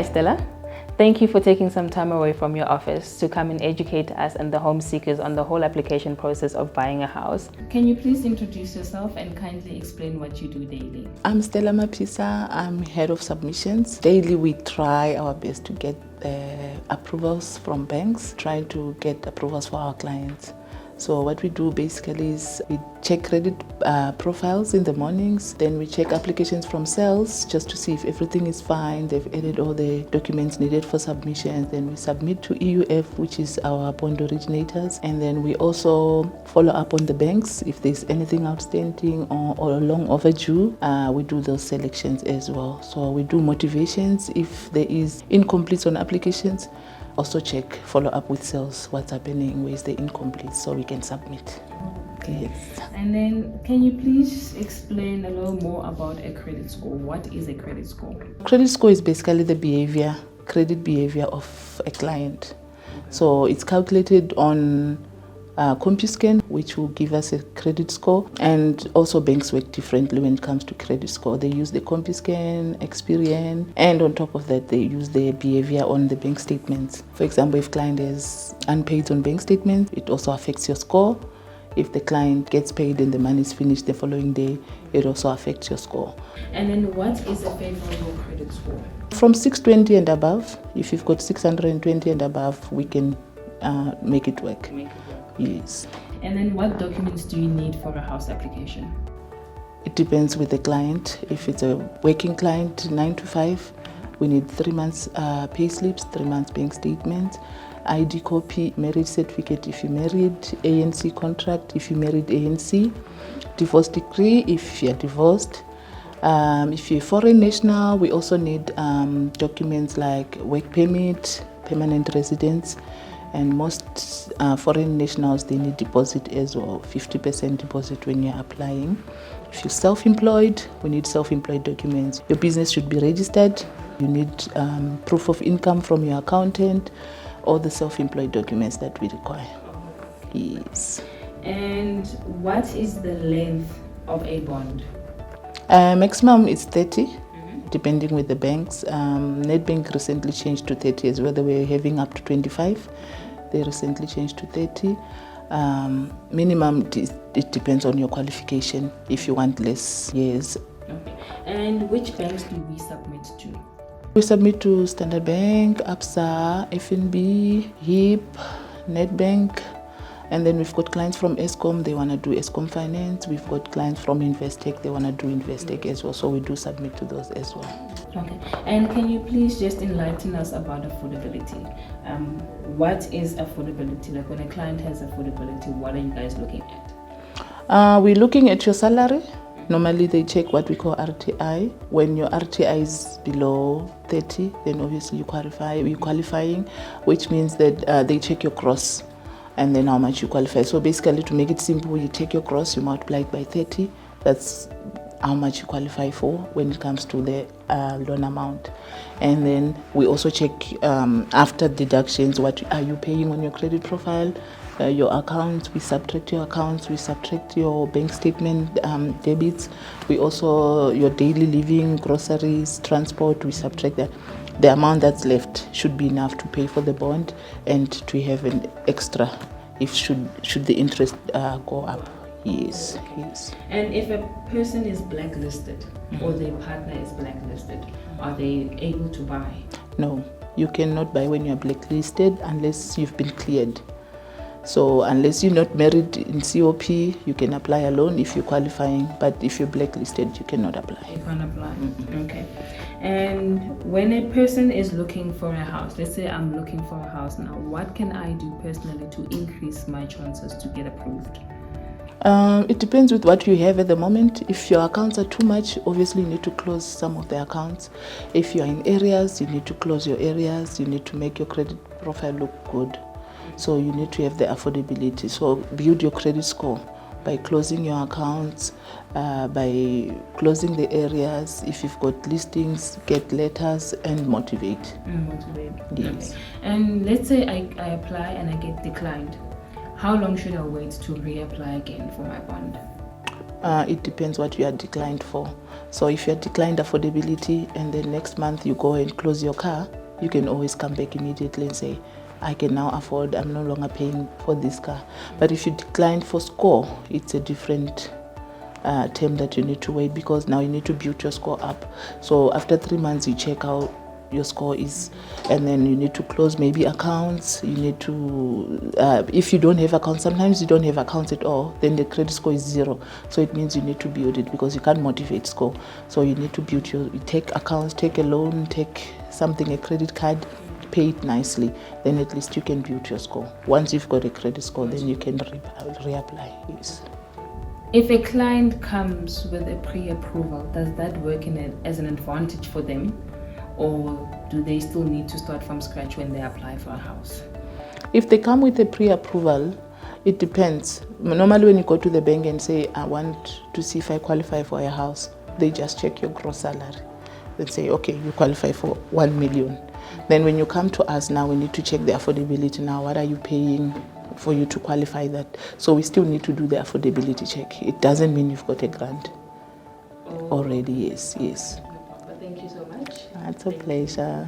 Stella. Thank you for taking some time away from your office to come and educate us and the home seekers on the whole application process of buying a house. Can you please introduce yourself and kindly explain what you do daily? I'm Stella Mapisa. I'm head of submissions. Daily we try our best to get approvals from banks, try to get approvals for our clients. So what we do basically is we check credit profiles in the mornings, then we check applications from sales just to see if everything is fine, they've added all the documents needed for submissions, then we submit to EUF, which is our bond originators, and then we also follow up on the banks if there's anything outstanding or long overdue. We do those selections as well. So we do motivations if there is incompletes on applications. Also check, follow up with sales, what's happening, where's the incomplete, so we can submit. Okay. Yes. And then can you please explain a little more about a credit score? What is a credit score? Credit score is basically the credit behavior of a client. So it's calculated on CompuScan, which will give us a credit score, and also banks work differently when it comes to credit score. They use the CompuScan, Experian, and on top of that they use the behavior on the bank statements. For example, if client is unpaid on bank statements, it also affects your score. If the client gets paid and the money is finished the following day, it also affects your score. And then what is a favorable credit score? From 620 and above. If you've got 620 and above, we can make it work. Yes. And then what documents do you need for a house application? It depends with the client. If it's a working client, 9 to 5, we need 3 months pay slips, 3 months bank statements, ID copy, marriage certificate if you married, ANC contract if you married ANC, divorce decree if you're divorced. If you're a foreign national, we also need documents like work permit, permanent residence. And most foreign nationals, they need deposit as well, 50% deposit when you're applying. If you're self-employed, we need self-employed documents. Your business should be registered. You need proof of income from your accountant, all the self-employed documents that we require. Yes. And what is the length of a bond? Maximum is 30. Depending with the banks. Nedbank recently changed to 30 as well. They were having up to 25. They recently changed to 30. Minimum, it depends on your qualification. If you want less years. Okay. And which banks do we submit to? We submit to Standard Bank, ABSA, FNB, HIP, Nedbank. And then we've got clients from Eskom, they want to do Eskom Finance. We've got clients from Investec, they want to do Investec as well. So we do submit to those as well. Okay. And can you please just enlighten us about affordability? What is affordability? Like when a client has affordability, what are you guys looking at? We're looking at your salary. Normally they check what we call RTI. When your RTI is below 30, then obviously you're qualifying, which means that they check your gross and then how much you qualify. So basically, to make it simple, you take your gross, you multiply it by 30. That's how much you qualify for when it comes to the loan amount. And then we also check after deductions, what are you paying on your credit profile, your accounts. We subtract your accounts, we subtract your bank statement debits. We also, your daily living, groceries, transport, we subtract that. The amount that's left should be enough to pay for the bond and to have an extra if should the interest go up. Yes, yes. And if a person is blacklisted or their partner is blacklisted, are they able to buy? No, you cannot buy when you're blacklisted unless you've been cleared. So unless you're not married in COP, you can apply a loan if you're qualifying. But if you're blacklisted, you cannot apply. You can't apply. Okay. And when a person is looking for a house, let's say I'm looking for a house now, what can I do personally to increase my chances to get approved? It depends with what you have at the moment. If your accounts are too much, obviously you need to close some of the accounts. If you're in areas, you need to close your areas. You need to make your credit profile look good. So you need to have the affordability. So build your credit score by closing your accounts, by closing the areas. If you've got listings, get letters and motivate. Motivate. Yes. Okay. And let's say I apply and I get declined. How long should I wait to reapply again for my bond? It depends what you are declined for. So if you are declined affordability and then next month you go and close your car, you can always come back immediately and say, I can now afford, I'm no longer paying for this car. But if you declined for score, it's a different term that you need to wait, because now you need to build your score up. So after 3 months, you check how your score is, and then you need to close maybe accounts. You need to, if you don't have accounts, sometimes you don't have accounts at all, then the credit score is 0. So it means you need to build it, because you can't motivate score. So you need to build you take accounts, take a loan, take something, a credit card, pay it nicely, then at least you can build your score. Once you've got a credit score, then you can reapply. Yes. If a client comes with a pre-approval, does that work as an advantage for them, or do they still need to start from scratch when they apply for a house? If they come with a pre-approval, it depends. Normally when you go to the bank and say, I want to see if I qualify for a house, they just check your gross salary. They say, okay, you qualify for 1 million. Then when you come to us now, we need to check the affordability now. What are you paying for you to qualify that? So we still need to do the affordability check. It doesn't mean you've got a grant already. Yes. Thank you so much. It's a pleasure.